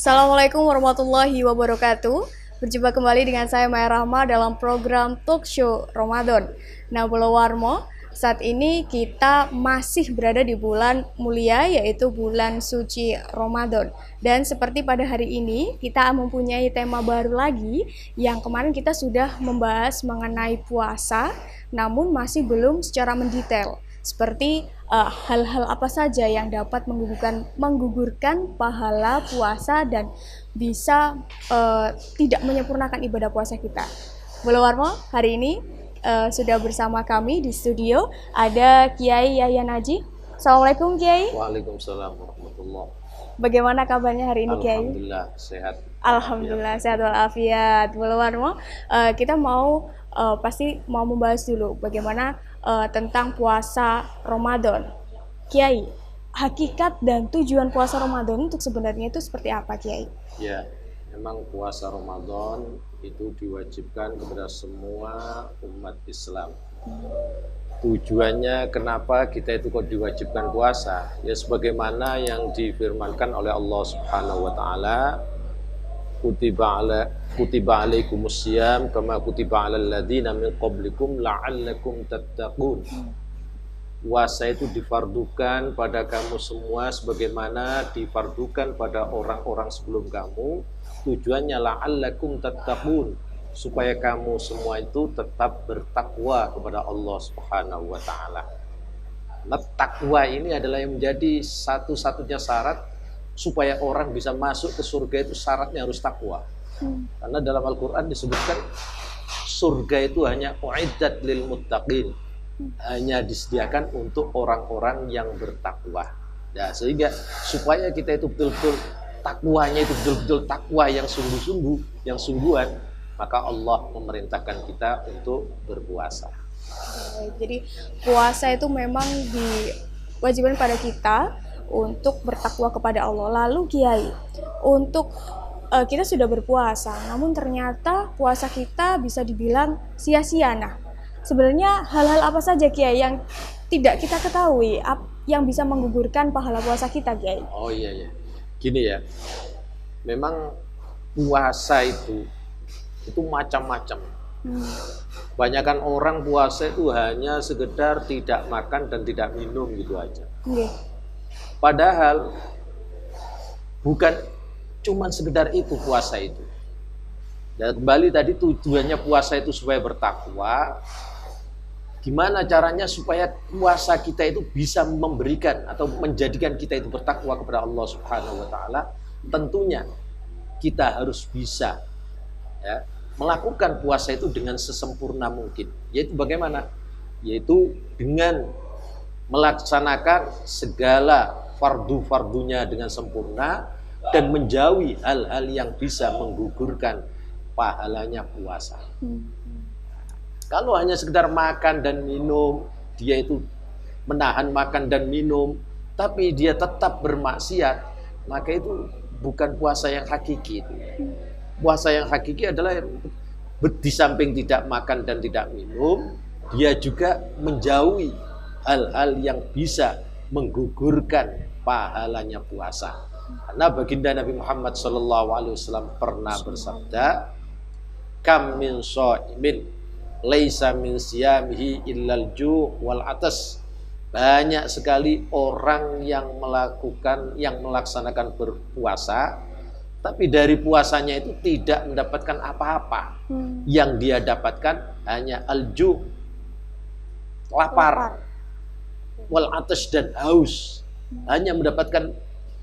Assalamualaikum warahmatullahi wabarakatuh. Berjumpa kembali dengan saya Maya Rahma dalam program Talk Show Ramadan. Nah, Bolo Warmo, saat ini kita masih berada di bulan mulia, yaitu bulan suci Ramadan. Dan seperti pada hari ini, kita mempunyai tema baru lagi, yang kemarin kita sudah membahas mengenai puasa, namun masih belum secara mendetail. Seperti hal-hal apa saja yang dapat menggugurkan pahala puasa dan bisa tidak menyempurnakan ibadah puasa kita. Bolo Warmo, hari ini sudah bersama kami di studio ada Kiai Yahya Naji. Assalamualaikum Kiai. Waalaikumsalam warahmatullahi. Bagaimana kabarnya hari ini Kiai? Alhamdulillah sehat. Alhamdulillah sehat walafiat. Bolo Warmo, kita pasti mau membahas dulu bagaimana tentang puasa Ramadan. Kiai, hakikat dan tujuan puasa Ramadan untuk sebenarnya itu seperti apa, Kiai? Ya, memang puasa Ramadan itu diwajibkan kepada semua umat Islam. Tujuannya kenapa kita itu kok diwajibkan puasa? Ya sebagaimana yang difirmankan oleh Allah Subhanahu wa taala, kutiba alaikumus syiyam kama kutiba alal ladzina min qablikum la'allakum tattaqun. Puasa itu difardukan pada kamu semua sebagaimana difardukan pada orang-orang sebelum kamu. Tujuannya la'allakum tattaqun, supaya kamu semua itu tetap bertakwa kepada Allah Subhanahu wa taala. Nah, takwa ini adalah yang menjadi satu-satunya syarat supaya orang bisa masuk ke surga, itu syaratnya harus takwa. Karena dalam Al-Quran disebutkan surga itu hanya uiddat lil muttaqin, hanya disediakan untuk orang-orang yang bertakwa. Ya, sehingga supaya kita itu betul-betul takwanya itu betul-betul takwa yang sungguh-sungguh, yang sungguhan, maka Allah memerintahkan kita untuk berpuasa. Jadi puasa itu memang diwajibkan pada kita untuk bertakwa kepada Allah. Lalu Kiai, untuk kita sudah berpuasa, namun ternyata puasa kita bisa dibilang sia-sia. Nah, sebenarnya hal-hal apa saja Kiai yang tidak kita ketahui yang bisa menggugurkan pahala puasa kita, Kiai? Oh iya. Gini ya, memang puasa itu macam-macam. Banyakan orang puasa itu hanya sekedar tidak makan dan tidak minum gitu aja. Padahal bukan cuman sekedar itu puasa itu. Dan kembali tadi tujuannya puasa itu supaya bertakwa. Gimana caranya supaya puasa kita itu bisa memberikan atau menjadikan kita itu bertakwa kepada Allah Subhanahu wa taala? Tentunya kita harus bisa melakukan puasa itu dengan sesempurna mungkin. Yaitu bagaimana? Yaitu dengan melaksanakan segala fardu-fardunya dengan sempurna dan menjauhi hal-hal yang bisa menggugurkan pahalanya puasa. Kalau hanya sekedar makan dan minum, dia itu menahan makan dan minum, tapi dia tetap bermaksiat, maka itu bukan puasa yang hakiki. Puasa yang hakiki adalah di samping tidak makan dan tidak minum, dia juga menjauhi hal-hal yang bisa menggugurkan pahalanya puasa. Karena baginda Nabi Muhammad SAW pernah bersabda, kam min shaimin laisa min siyamihi illal ju' wal atas. Banyak sekali orang yang melaksanakan berpuasa, tapi dari puasanya itu tidak mendapatkan apa-apa. Yang dia dapatkan hanya al-ju', lapar, wal atas dan haus. Hanya mendapatkan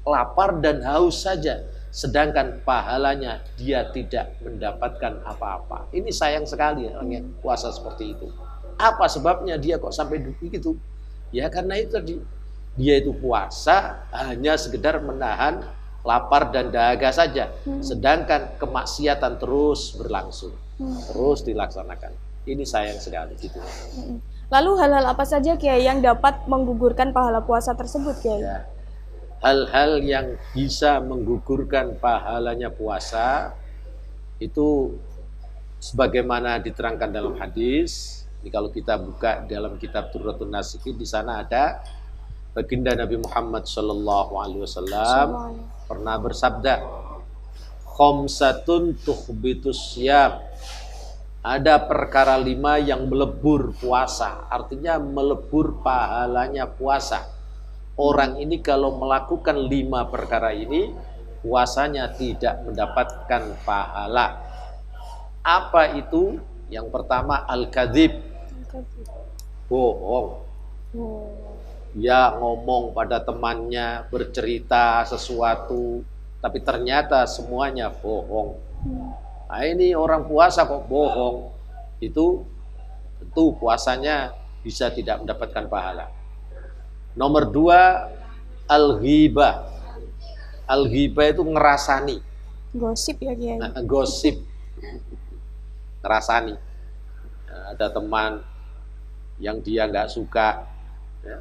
lapar dan haus saja, sedangkan pahalanya dia tidak mendapatkan apa-apa. Ini sayang sekali orang yang puasa seperti itu. Apa sebabnya dia kok sampai begitu? Ya karena itu tadi, dia itu puasa hanya sekedar menahan lapar dan dahaga saja, sedangkan kemaksiatan terus berlangsung, terus dilaksanakan. Ini sayang sekali gitu. Lalu hal-hal apa saja Kiai yang dapat menggugurkan pahala puasa tersebut, Kiai? Ya. Hal-hal yang bisa menggugurkan pahalanya puasa itu sebagaimana diterangkan dalam hadis. Ini kalau kita buka dalam kitab Turratun Nasikin, di sana ada baginda Nabi Muhammad SAW pernah bersabda, khamsatun tuhbitus syam. Ada perkara 5 yang melebur puasa, artinya melebur pahalanya puasa. Orang ini kalau melakukan 5 perkara ini, puasanya tidak mendapatkan pahala. Apa itu? Yang pertama al-kadzib, bohong. Ya, ngomong pada temannya, bercerita sesuatu, tapi ternyata semuanya bohong. Nah, ini orang puasa kok bohong, itu tentu puasanya bisa tidak mendapatkan pahala. Nomor 2, al-ghibah. Al-ghibah itu ngerasani. Gosip ya Kiai. Gosip, ngerasani. Ada teman yang dia nggak suka, ya,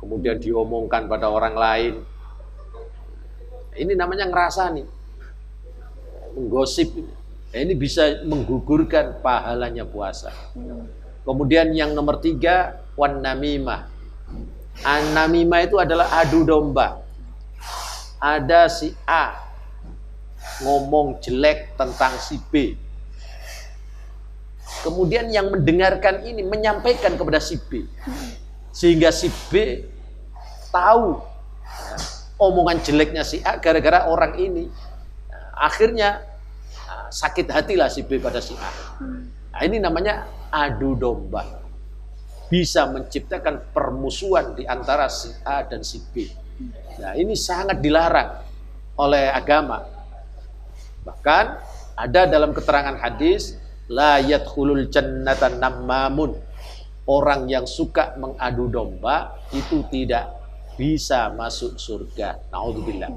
kemudian diomongkan pada orang lain. Ini namanya ngerasani, menggosip. Ini bisa menggugurkan pahalanya puasa. Kemudian yang nomor 3, wan namimah. An-namimah itu adalah adu domba. Ada si A ngomong jelek tentang si B. Kemudian yang mendengarkan ini menyampaikan kepada si B. Sehingga si B tahu omongan jeleknya si A gara-gara orang ini. Akhirnya sakit hatilah si B pada si A. Nah, ini namanya adu domba. Bisa menciptakan permusuhan di antara si A dan si B. Nah, ini sangat dilarang oleh agama. Bahkan ada dalam keterangan hadis, la yadkhulul jannata nammamun. Orang yang suka mengadu domba itu tidak bisa masuk surga. Naudzubillah.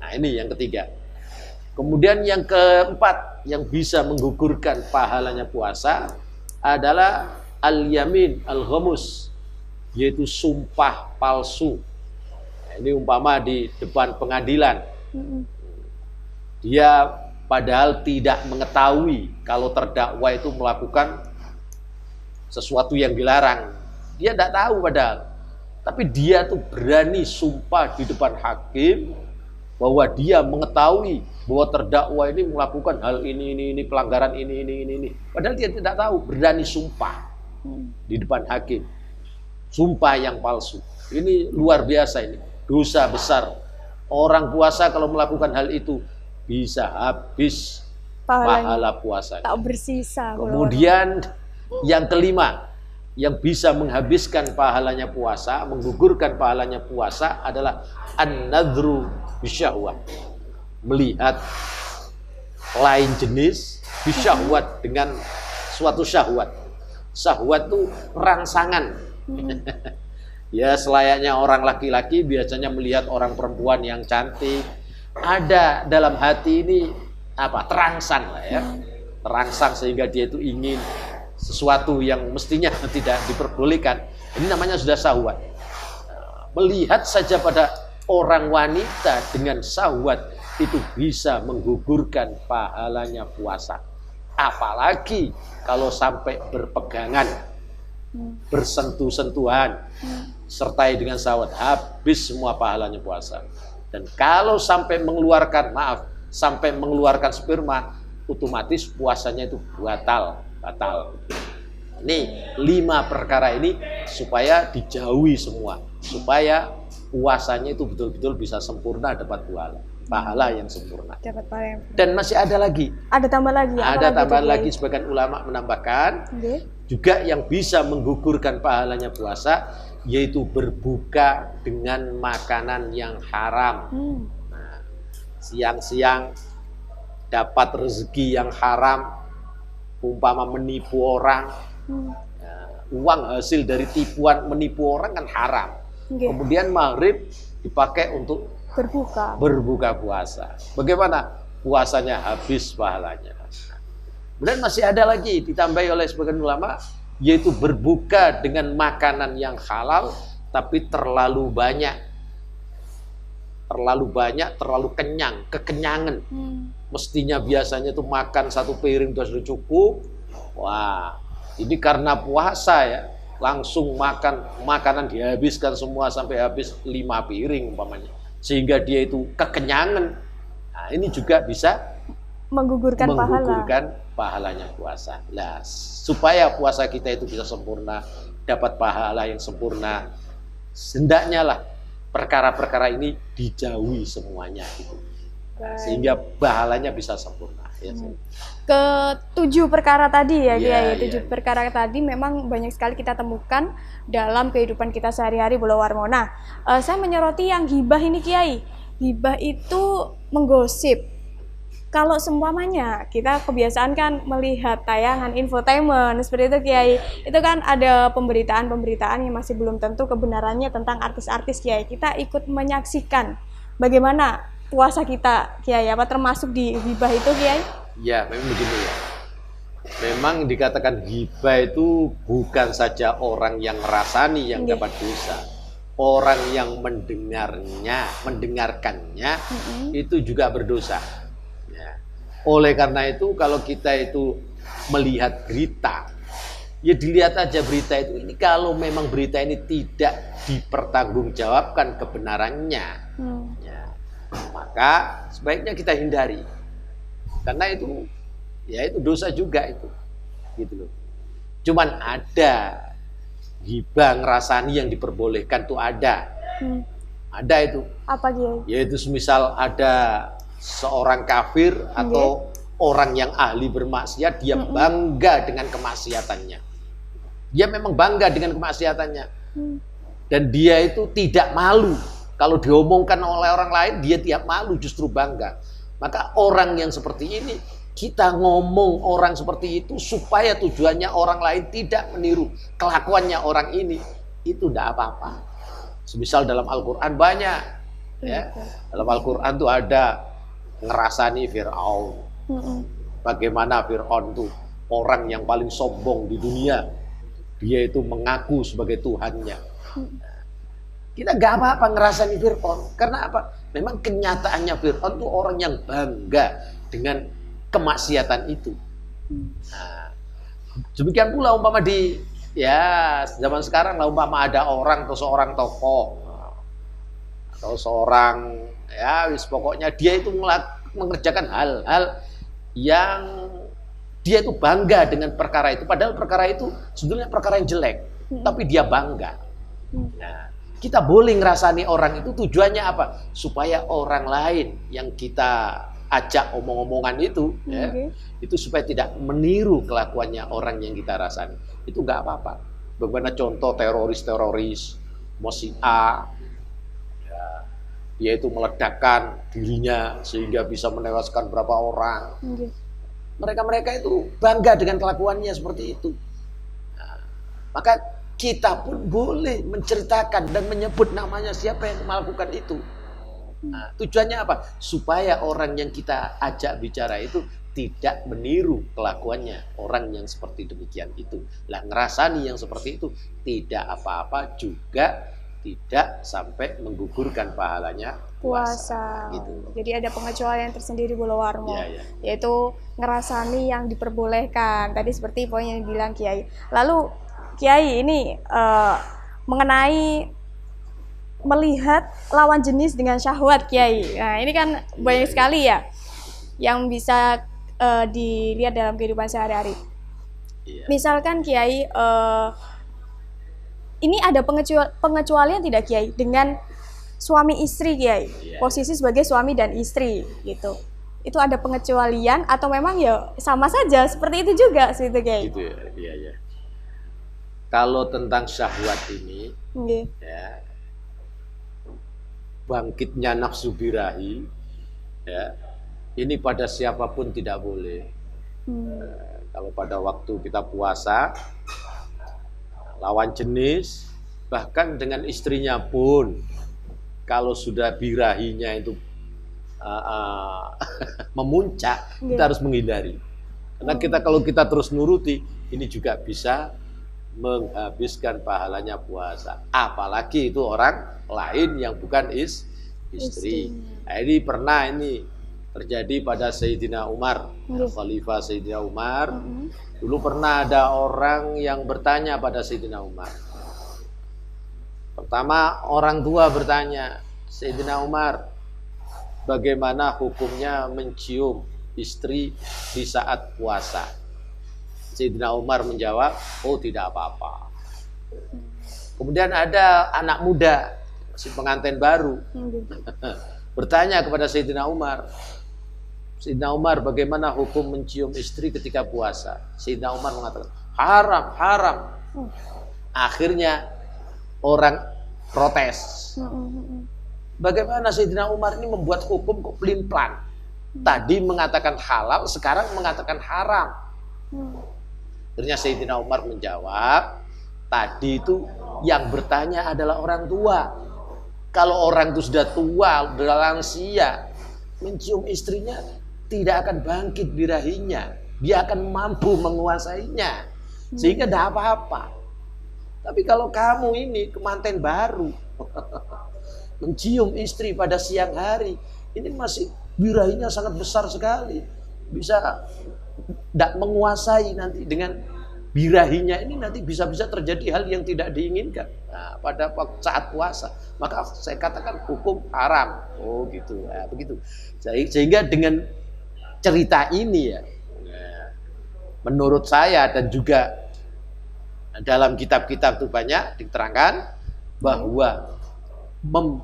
Nah, ini yang ketiga. Kemudian yang keempat yang bisa menggugurkan pahalanya puasa adalah al-yamin al-ghamus, yaitu sumpah palsu. Nah, ini umpama di depan pengadilan. Dia padahal tidak mengetahui kalau terdakwa itu melakukan sesuatu yang dilarang. Dia tidak tahu padahal. Tapi dia tuh berani sumpah di depan hakim bahwa dia mengetahui bahwa terdakwa ini melakukan hal ini, pelanggaran ini. Padahal dia tidak tahu, berani sumpah di depan hakim. Sumpah yang palsu. Ini luar biasa ini. Dosa besar. Orang puasa kalau melakukan hal itu bisa habis pahala puasa. Tak bersisa. Kemudian yang kelima yang bisa menghabiskan pahalanya puasa, menggugurkan pahalanya puasa adalah an-nadhru bisyahwat. Melihat lain jenis bisyahwat dengan suatu syahwat. Syahwat itu rangsangan. Ya, selayaknya orang laki-laki biasanya melihat orang perempuan yang cantik. Ada dalam hati ini terangsang lah ya. Terangsang sehingga dia itu ingin sesuatu yang mestinya tidak diperbolehkan. Ini namanya sudah syahwat. Melihat saja pada orang wanita dengan syahwat itu bisa menggugurkan pahalanya puasa. Apalagi kalau sampai berpegangan, bersentuh-sentuhan, sertai dengan syahwat, habis semua pahalanya puasa. Dan kalau sampai mengeluarkan sperma, otomatis puasanya itu batal. Nih 5 perkara ini supaya dijauhi semua, supaya puasanya itu betul-betul bisa sempurna, dapat pahala yang sempurna. Dan masih ada lagi. Ada tambah lagi. Ada tambahan lagi, sebagian ulama menambahkan juga yang bisa menggugurkan pahalanya puasa, yaitu berbuka dengan makanan yang haram. Nah, siang-siang dapat rezeki yang haram, umpama menipu orang, uang hasil dari tipuan menipu orang kan haram. Kemudian maghrib dipakai untuk berbuka puasa. Bagaimana? Puasanya habis pahalanya. Kemudian masih ada lagi ditambahi oleh sebagian ulama, yaitu berbuka dengan makanan yang halal tapi terlalu banyak, terlalu kenyang, kekenyangan. Mestinya biasanya tuh makan 1 piring sudah cukup. Wah, ini karena puasa ya, langsung makan makanan dihabiskan semua sampai habis 5 piring umpamanya. Sehingga dia itu kekenyangan. Nah, ini juga bisa menggugurkan pahala. menggugurkan pahalanya puasa. Nah, supaya puasa kita itu bisa sempurna, dapat pahala yang sempurna, hendaknya lah perkara-perkara ini dijauhi semuanya gitu. Sehingga pahalanya bisa sempurna. Ya, ke 7 perkara tadi ya Kiai. Iya, 7 perkara tadi memang banyak sekali kita temukan dalam kehidupan kita sehari-hari Bolo Warmo. Nah, saya menyoroti yang ghibah ini Kiai. Ghibah itu menggosip. Kalau seumpamanya kita kebiasaan kan melihat tayangan infotainment seperti itu Kiai, itu kan ada pemberitaan-pemberitaan yang masih belum tentu kebenarannya tentang artis-artis Kiai. Kita ikut menyaksikan bagaimana puasa kita Kiai, apa termasuk di ghibah itu Kiai? Ya, memang begini ya. Memang dikatakan ghibah itu bukan saja orang yang ngerasani yang dapat dosa. Orang yang mendengarkannya itu juga berdosa. Oleh karena itu kalau kita itu melihat berita, ya dilihat aja berita itu. Ini kalau memang berita ini tidak dipertanggungjawabkan kebenarannya, ya, maka sebaiknya kita hindari. Karena itu, ya itu dosa juga itu, gitu loh. Cuman ada ghibah ngerasani yang diperbolehkan tuh ada itu. Apa Kiai? Yaitu semisal ada seorang kafir atau orang yang ahli bermaksiat, dia bangga dengan kemaksiatannya. Dia memang bangga dengan kemaksiatannya. Dan dia itu tidak malu. Kalau diomongkan oleh orang lain, dia tidak malu, justru bangga. Maka orang yang seperti ini, kita ngomong orang seperti itu supaya tujuannya orang lain tidak meniru kelakuannya orang ini. Itu tidak apa-apa. Semisal dalam Al-Quran banyak. Ya. Dalam Al-Quran tuh ada ngerasani Fir'aun. Bagaimana Fir'aun itu orang yang paling sombong di dunia. Dia itu mengaku sebagai Tuhannya. Kita nggak apa-apa ngerasani Fir'aun. Karena apa? Memang kenyataannya Fir'aun itu orang yang bangga dengan kemaksiatan itu. Nah, demikian pula umpama di zaman sekarang lah, umpama ada orang atau seorang tokoh atau seorang pokoknya dia itu mengerjakan hal-hal yang dia itu bangga dengan perkara itu, padahal perkara itu sebetulnya perkara yang jelek, tapi dia bangga. Nah, kita boleh ngerasani orang itu, tujuannya apa? Supaya orang lain yang kita ajak omong-omongan itu, itu supaya tidak meniru kelakuannya orang yang kita rasani. Itu nggak apa-apa. Bagaimana contoh teroris, Mosi A, yaitu meledakkan dirinya sehingga bisa menewaskan berapa orang. Mereka itu bangga dengan kelakuannya seperti itu. Nah, maka kita pun boleh menceritakan dan menyebut namanya siapa yang melakukan itu. Nah, tujuannya apa? Supaya orang yang kita ajak bicara itu tidak meniru kelakuannya orang yang seperti demikian itu. Lah, ngerasani yang seperti itu tidak apa-apa juga, tidak sampai menggugurkan pahalanya puasa. Gitu. Jadi ada pengecualian tersendiri Bolo Warmo, yaitu ngerasani yang diperbolehkan. Tadi seperti poin yang bilang Kiai. Lalu Kiai ini mengenai melihat lawan jenis dengan syahwat Kiai. Nah ini kan banyak sekali ya yang bisa dilihat dalam kehidupan sehari-hari. Misalkan Kiai, ini ada pengecualian tidak Kiai dengan suami istri Kiai, posisi sebagai suami dan istri gitu. Itu ada pengecualian atau memang ya sama saja seperti itu juga seperti Kiai? Gitu ya. Kalau tentang syahwat ini, ya, bangkitnya nafsu birahi, ya, ini pada siapapun tidak boleh. Kalau pada waktu kita puasa, lawan jenis, bahkan dengan istrinya pun, kalau sudah birahinya itu memuncak, kita harus menghindari. Karena kalau kita terus nuruti, ini juga bisa menghabiskan pahalanya puasa. Apalagi itu orang lain yang bukan istri. Nah, ini pernah terjadi pada Sayyidina Umar, Khalifah Sayyidina Umar. Dulu pernah ada orang yang bertanya pada Sayyidina Umar. Pertama, orang tua bertanya, Sayyidina Umar, bagaimana hukumnya mencium istri di saat puasa? Sayyidina Umar menjawab, oh tidak apa-apa. Kemudian ada anak muda, si pengantin baru, bertanya kepada Sayyidina Umar, Sayyidina Umar, bagaimana hukum mencium istri ketika puasa? Sayyidina Umar mengatakan, haram, haram. Akhirnya orang protes. Bagaimana Sayyidina Umar ini membuat hukum kok pelin-pelan? Tadi mengatakan halal, sekarang mengatakan haram. Akhirnya Sayyidina Umar menjawab, tadi itu yang bertanya adalah orang tua. Kalau orang itu sudah tua, sudah lansia, mencium istrinya tidak akan bangkit birahinya. Dia akan mampu menguasainya. Sehingga tidak apa-apa. Tapi kalau kamu ini kemanten baru, mencium istri pada siang hari, ini masih birahinya sangat besar sekali. Bisa tidak menguasai nanti dengan birahinya ini, nanti bisa-bisa terjadi hal yang tidak diinginkan. Nah, pada saat puasa, maka saya katakan hukum haram. Oh gitu, nah, begitu. Sehingga dengan cerita ini ya, menurut saya dan juga dalam kitab-kitab itu banyak diterangkan bahwa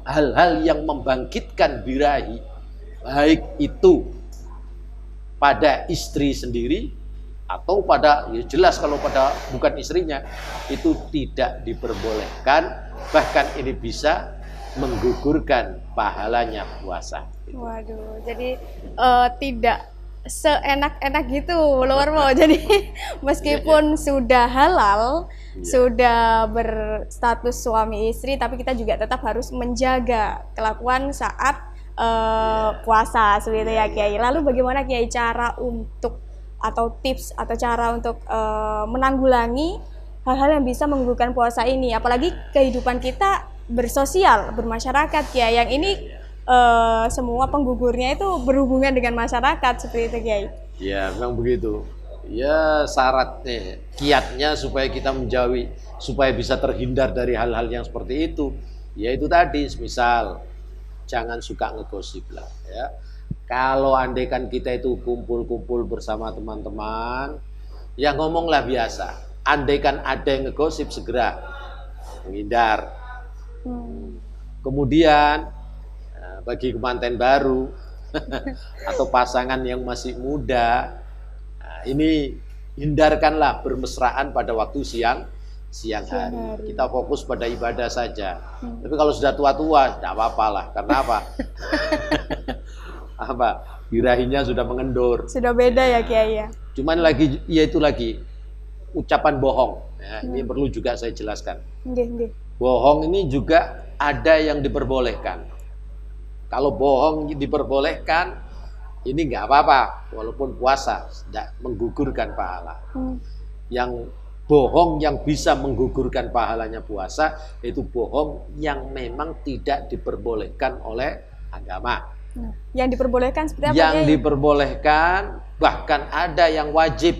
hal-hal yang membangkitkan birahi, baik itu pada istri sendiri atau pada, ya jelas kalau pada bukan istrinya, itu tidak diperbolehkan, bahkan ini bisa menggugurkan pahalanya puasa. Waduh, jadi tidak seenak-enak gitu luar mau. Jadi meskipun sudah halal, sudah berstatus suami istri, tapi kita juga tetap harus menjaga kelakuan saat puasa seperti itu ya Kiai. Lalu bagaimana Kiai cara untuk atau tips atau cara untuk menanggulangi hal-hal yang bisa menggugurkan puasa ini, apalagi kehidupan kita bersosial, bermasyarakat ya, yang ini semua penggugurnya itu berhubungan dengan masyarakat seperti itu Kiai. Ya memang begitu. Ya syaratnya, kiatnya supaya kita menjauhi, supaya bisa terhindar dari hal-hal yang seperti itu, yaitu tadi, misal jangan suka ngegosip lah ya. Kalau andaikan kita itu kumpul-kumpul bersama teman-teman, ya ngomonglah biasa. Andaikan ada yang ngegosip, segera menghindar. Kemudian bagi kemanten baru atau pasangan yang masih muda, ini hindarkanlah bermesraan pada waktu siang hari. Kita fokus pada ibadah saja. Tapi kalau sudah tua-tua, tidak apa-apa lah. Karena apa? Birahinya sudah mengendur. Sudah beda ya Kiai ya. Cuman lagi, yaitu lagi ucapan bohong. Ya, ini perlu juga saya jelaskan. Bohong ini juga ada yang diperbolehkan. Kalau bohong diperbolehkan, ini nggak apa-apa, walaupun puasa tidak menggugurkan pahala. Yang bohong yang bisa menggugurkan pahalanya puasa, itu bohong yang memang tidak diperbolehkan oleh agama. Yang diperbolehkan seperti apa? Yang diperbolehkan, bahkan ada yang wajib.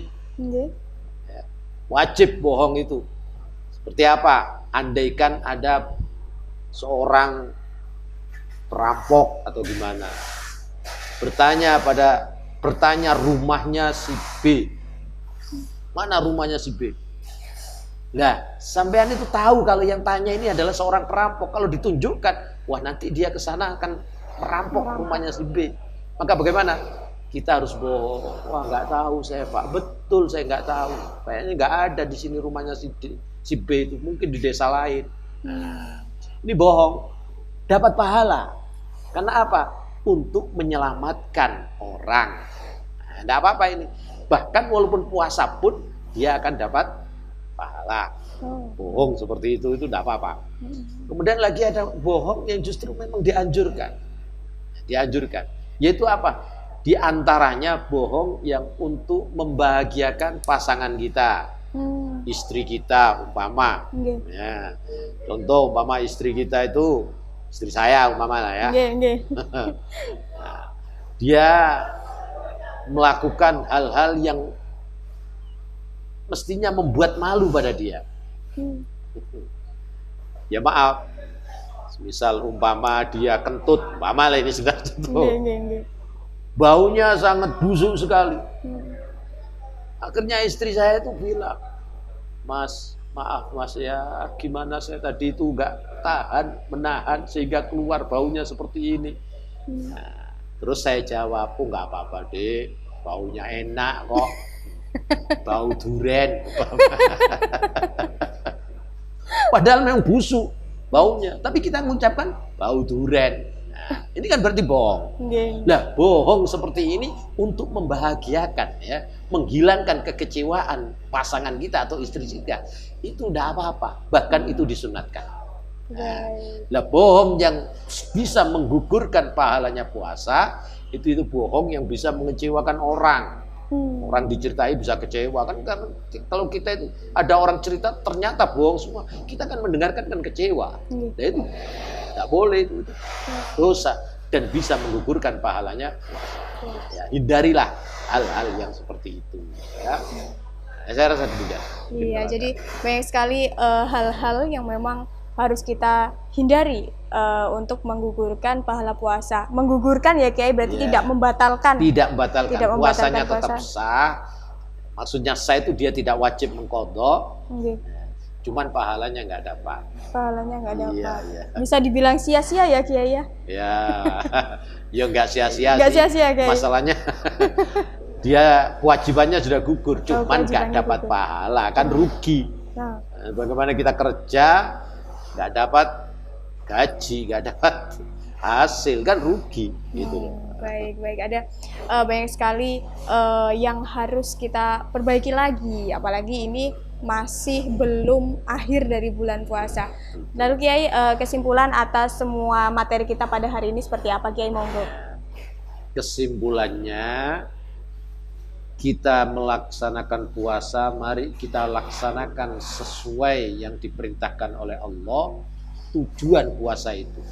Wajib bohong itu. Seperti apa? Andaikan ada seorang perampok atau gimana, bertanya rumahnya si B, mana rumahnya si B. Nah, sampean itu tahu kalau yang tanya ini adalah seorang perampok. Kalau ditunjukkan, wah nanti dia ke sana akan merampok rumahnya si B. Maka bagaimana? Kita harus bohong. Wah nggak tahu saya Pak, betul saya nggak tahu. Kayaknya nggak ada di sini rumahnya si B itu, mungkin di desa lain. Ini bohong. Dapat pahala. Karena apa? Untuk menyelamatkan orang. Tidak apa-apa ini. Bahkan walaupun puasa pun dia akan dapat pahala. Bohong seperti itu tidak apa-apa. Kemudian lagi ada bohong yang justru memang dianjurkan. Yaitu apa? Di antaranya bohong yang untuk membahagiakan pasangan kita. Istri kita umpama. Ya. Contoh umpama istri kita itu, istri saya umpama lah ya. Nah, dia melakukan hal-hal yang mestinya membuat malu pada dia. Ya maaf, misal umpama dia kentut, umpama lah ini sudah contoh. baunya sangat busuk sekali. Akhirnya istri saya itu bilang, Mas, maaf Mas ya, gimana saya tadi itu nggak menahan sehingga keluar baunya seperti ini. Nah, terus saya jawab, oh nggak apa-apa deh, baunya enak kok, bau duren. Padahal memang busuk baunya, tapi kita mengucapkan bau duren. Nah, ini kan berarti bohong. Nah, bohong seperti ini untuk membahagiakan, ya, menghilangkan kekecewaan pasangan kita atau istri kita, itu tidak apa-apa. Bahkan itu disunatkan. Nah, bohong yang bisa menggugurkan pahalanya puasa, itu bohong yang bisa mengecewakan orang. Orang diceritai bisa kecewa kan, karena kalau kita itu ada orang cerita ternyata bohong semua, kita kan mendengarkan kan kecewa. Nah, itu tidak boleh, itu dosa dan bisa menggugurkan pahalanya. Ya, hindarilah hal-hal yang seperti itu. Ya. Saya rasa demikian. Iya, jadi banyak sekali hal-hal yang memang harus kita hindari untuk menggugurkan pahala puasa. Menggugurkan ya Kiai, berarti tidak membatalkan. Tidak membatalkan. Tidak Puasanya membatalkan tetap sah. Maksudnya sah itu dia tidak wajib mengqadha. Cuman pahalanya nggak dapat. Pahalanya nggak dapat. Iya. Bisa dibilang sia-sia ya Kiai ya? Ya nggak sia-sia. Nggak sia-sia Kiai. Masalahnya dia kewajibannya sudah gugur, cuman nggak dapat pahala, kan rugi. Nah, bagaimana kita kerja nggak dapat gaji, nggak dapat hasil, kan rugi gitu. Baik, ada banyak sekali yang harus kita perbaiki lagi, apalagi ini masih belum akhir dari bulan puasa. Lalu Kiai, kesimpulan atas semua materi kita pada hari ini seperti apa Kiai, monggo? Kesimpulannya, kita melaksanakan puasa, mari kita laksanakan sesuai yang diperintahkan oleh Allah. Tujuan puasa itu,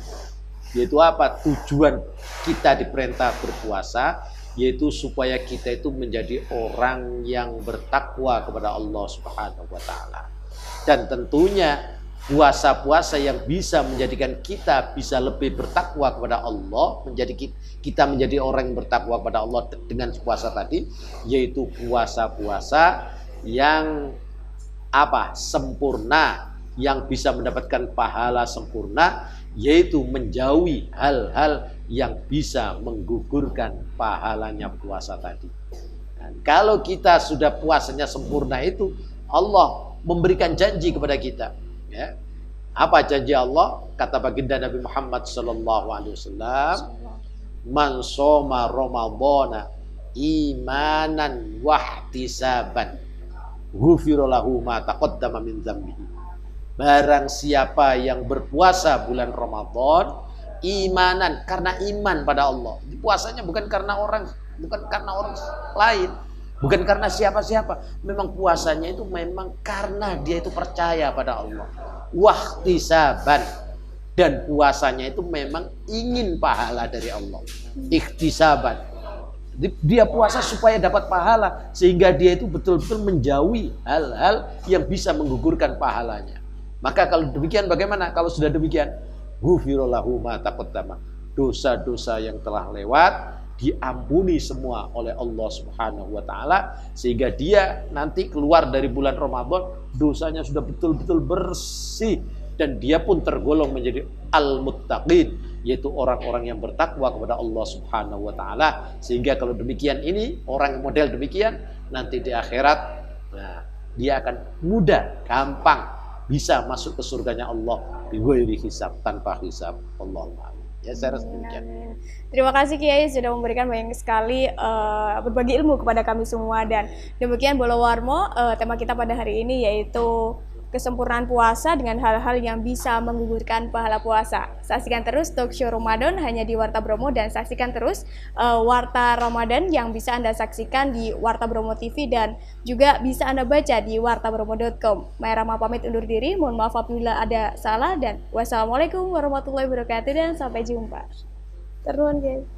yaitu apa? Tujuan kita diperintah berpuasa, yaitu supaya kita itu menjadi orang yang bertakwa kepada Allah Subhanahu wa Ta'ala. Dan tentunya puasa-puasa yang bisa menjadikan kita bisa lebih bertakwa kepada Allah, kita menjadi orang yang bertakwa kepada Allah dengan puasa tadi, yaitu puasa-puasa yang sempurna, yang bisa mendapatkan pahala sempurna, yaitu menjauhi hal-hal yang bisa menggugurkan pahalanya puasa tadi. Dan kalau kita sudah puasanya sempurna itu, Allah memberikan janji kepada kita. Ya. Apa janji Allah? Kata baginda Nabi Muhammad SAW, man shoma ramadhana imanan wahtisaban ghufira lahu ma taqaddama min dzambihi. Barang siapa yang berpuasa bulan Ramadan imanan, karena iman pada Allah. Puasanya bukan karena orang lain, bukan karena siapa-siapa. Memang puasanya itu memang karena dia itu percaya pada Allah. Wahtisaban, dan puasanya itu memang ingin pahala dari Allah. Ikhtisaban, dia puasa supaya dapat pahala, sehingga dia itu betul-betul menjauhi hal-hal yang bisa menggugurkan pahalanya. Maka kalau demikian bagaimana? Kalau sudah demikian, ghufira lahu ma taqaddama, dosa-dosa yang telah lewat diampuni semua oleh Allah Subhanahu wa Ta'ala, sehingga dia nanti keluar dari bulan Ramadan dosanya sudah betul-betul bersih, dan dia pun tergolong menjadi al-muttaqin, yaitu orang-orang yang bertakwa kepada Allah Subhanahu wa Ta'ala. Sehingga kalau demikian ini, orang model demikian nanti di akhirat, nah, dia akan mudah, gampang bisa masuk ke surganya Allah bighairi hisab, tanpa hisab. Allahumma amin. Ya, saya rasa demikian. Terima kasih Kiai sudah memberikan banyak sekali berbagi ilmu kepada kami semua, dan demikian Bolo Warmo, tema kita pada hari ini yaitu kesempurnaan puasa dengan hal-hal yang bisa menggugurkan pahala puasa. Saksikan terus Talk Show Ramadan hanya di Warta Bromo, dan saksikan terus Warta Ramadan yang bisa Anda saksikan di Warta Bromo TV dan juga bisa Anda baca di wartabromo.com. Maya Rama pamit undur diri, mohon maaf apabila ada salah, dan wassalamualaikum warahmatullahi wabarakatuh dan sampai jumpa. Terus guys.